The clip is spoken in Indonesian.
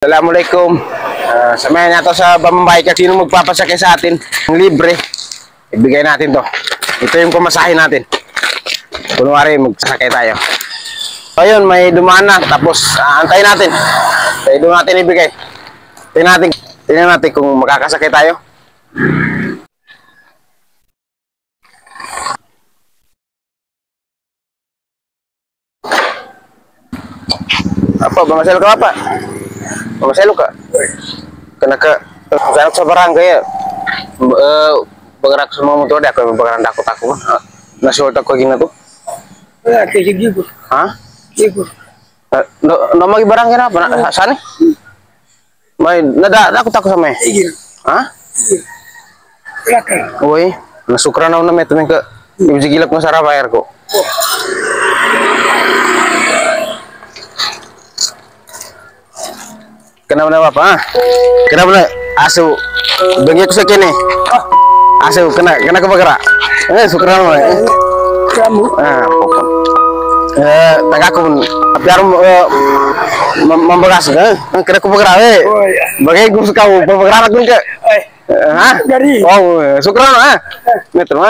Assalamualaikum. Samahan nato sa pambayad kasi sino magpapasakay sa atin ng libre. Ibigay natin to. Ito yung pumasahin natin. Kunwari magsakay tayo. Ayun, may dumaan na. Tapos antayin natin. Kaya doon natin ibigay. Tingnan natin kung makakasakay tayo. Apa, bamaselo ka apa? Bamaselo ka? Kena ke garak sa barangay ya. Bergerak semua motor dia aku bergerak takut nasul tak gina tuh. Ya, kayak gitu. Hah? Gitu. No magi barang kena apa? Sana? Main nada aku takut sama. Iya. Hah? Belakang. Woi, nasukran na met ke bisa gilak masara bayar kok. Kenapa apa? Kenapa asu bengi ko sa kini? Asu kena kebagara. Sukran mo. Kamu. Pokok. Taga ko biar membegas kena kebagara Oh ya. Bagay ko sa pabagara ko ka. Dari. Oh, sukran Metro